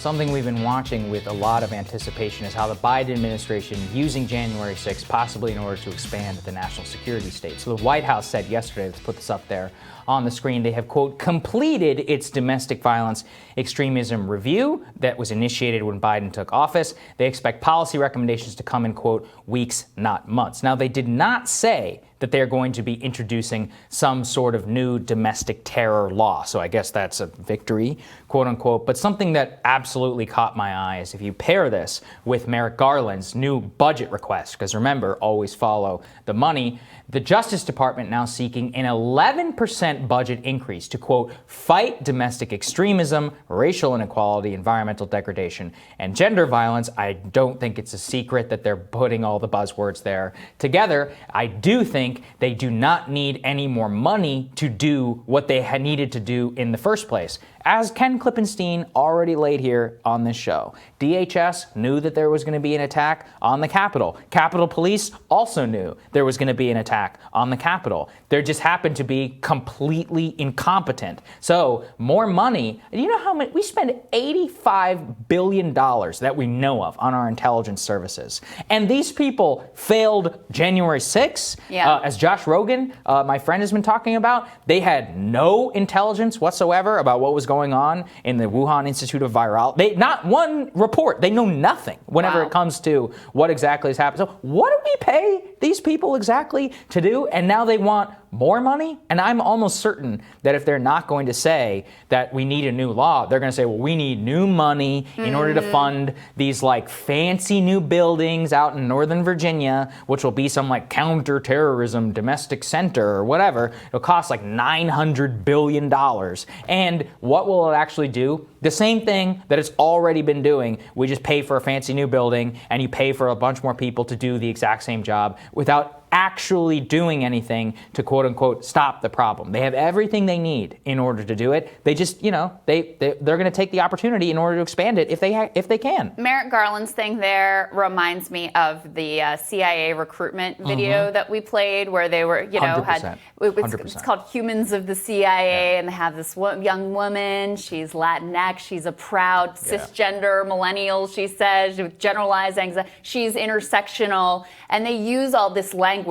Something we've been watching with a lot of anticipation is how the Biden administration using January 6th possibly in order to expand the national security state. So the White House said yesterday, let's put this up there on the screen, they have, quote, completed its domestic violence extremism review that was initiated when Biden took office. They expect policy recommendations to come in, quote, weeks, not months. Now, they did not say that they're going to be introducing some sort of new domestic terror law. So I guess that's a victory, quote unquote. But something that absolutely caught my eye is if you pair this with Merrick Garland's new budget request, because remember, always follow the money, the Justice Department now seeking an 11% budget increase to, quote, fight domestic extremism, racial inequality, environmental degradation, and gender violence. I don't think it's a secret that they're putting all the buzzwords there together. I do think they do not need any more money to do what they had needed to do in the first place. As Ken Klippenstein already laid here on this show, DHS knew that there was going to be an attack on the Capitol. Capitol Police also knew there was going to be an attack on the Capitol. There just happened to be completely incompetent. So more money. You know how much we spend $85 billion that we know of on our intelligence services. And these people failed January 6th. Yeah. As Josh Rogan, my friend, has been talking about, they had no intelligence whatsoever about what was going on in the Wuhan Institute of Virology. Not one report. They know nothing whenever it comes to what exactly has happened. So what do we pay these people exactly to do? And now they want more money? And I'm almost certain that if they're not going to say that we need a new law, they're going to say, well, we need new money in order to fund these like fancy new buildings out in Northern Virginia, which will be some like counterterrorism domestic center or whatever. It'll cost like $900 billion. And what will it actually do? The same thing that it's already been doing. We just pay for a fancy new building and you pay for a bunch more people to do the exact same job without actually doing anything to, quote unquote, stop the problem. They have everything they need in order to do it. They just, they're going to take the opportunity in order to expand it if they can. Merrick Garland's thing there reminds me of the CIA recruitment video that we played, where they were, 100%. It's called Humans of the CIA, and they have this young woman. She's Latinx. She's a proud cisgender millennial. She says with generalized anxiety. She's intersectional, and they use all this language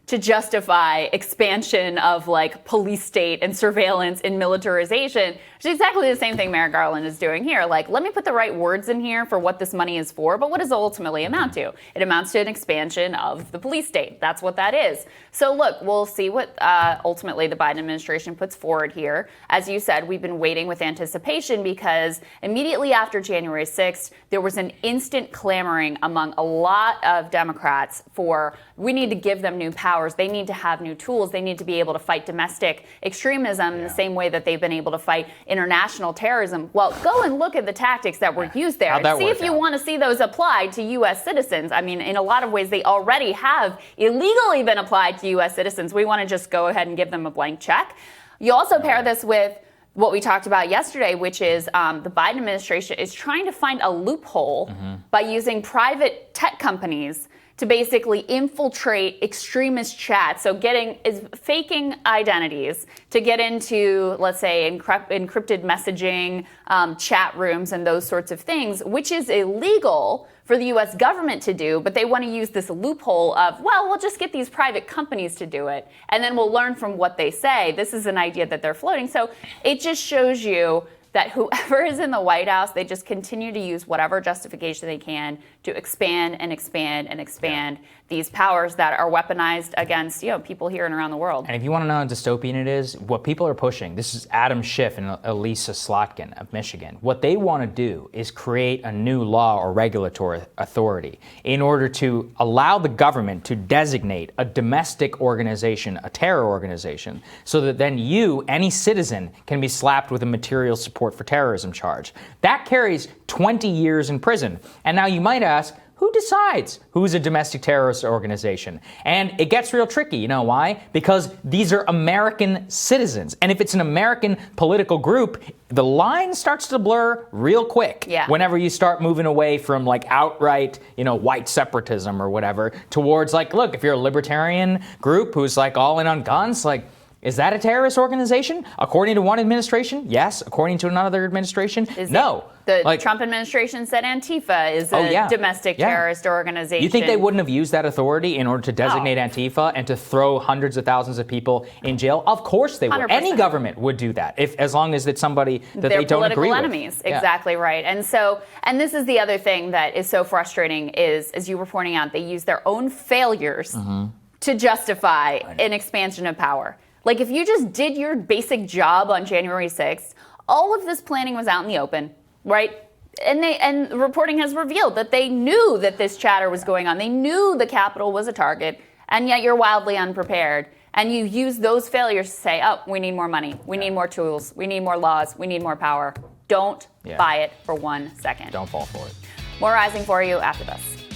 to justify expansion of like police state and surveillance and militarization, which is exactly the same thing Merrick Garland is doing here. Like, let me put the right words in here for what this money is for, but what does it ultimately amount to? It amounts to an expansion of the police state. That's what that is. So look, we'll see what ultimately the Biden administration puts forward here. As you said, we've been waiting with anticipation because immediately after January 6th, there was an instant clamoring among a lot of Democrats for, we need to give them new powers. They need to have new tools. They need to be able to fight domestic extremism in the same way that they've been able to fight international terrorism. Well, go and look at the tactics that were used there and see if you want to see those applied to U.S. citizens. I mean, in a lot of ways, they already have illegally been applied to U.S. citizens. We want to just go ahead and give them a blank check. You also pair this with what we talked about yesterday, which is the Biden administration is trying to find a loophole by using private tech companies to basically infiltrate extremist chats. So faking identities to get into, let's say, encrypted messaging, chat rooms, and those sorts of things, which is illegal for the U.S. government to do, but they want to use this loophole of, well, we'll just get these private companies to do it, and then we'll learn from what they say. This is an idea that they're floating. So it just shows you that whoever is in the White House, they just continue to use whatever justification they can to expand and expand and expand these powers that are weaponized against people here and around the world. And if you want to know how dystopian it is, what people are pushing, this is Adam Schiff and Elisa Slotkin of Michigan. What they want to do is create a new law or regulatory authority in order to allow the government to designate a domestic organization, a terror organization, so that then you, any citizen, can be slapped with a material support for terrorism charge. That carries 20 years in prison. And now you might ask, who decides who's a domestic terrorist organization? And it gets real tricky. You know why? Because these are American citizens. And if it's an American political group, the line starts to blur real quick whenever you start moving away from like outright, white separatism or whatever towards like, look, if you're a libertarian group who's like all in on guns, like, Is that a terrorist organization? According to one administration, yes. According to another administration, no. The Trump administration said Antifa is a domestic terrorist organization. You think they wouldn't have used that authority in order to designate Antifa and to throw hundreds of thousands of people in jail? Of course they would. 100%. Any government would do that, as long as it's somebody that they don't agree with. They're political enemies. Exactly right. And this is the other thing that is so frustrating is, as you were pointing out, they use their own failures to justify an expansion of power. Like, if you just did your basic job on January 6th, all of this planning was out in the open, right? And reporting has revealed that they knew that this chatter was going on. They knew the Capitol was a target, and yet you're wildly unprepared. And you use those failures to say, oh, we need more money. We need more tools. We need more laws. We need more power. Don't buy it for 1 second. Don't fall for it. More Rising for you after this.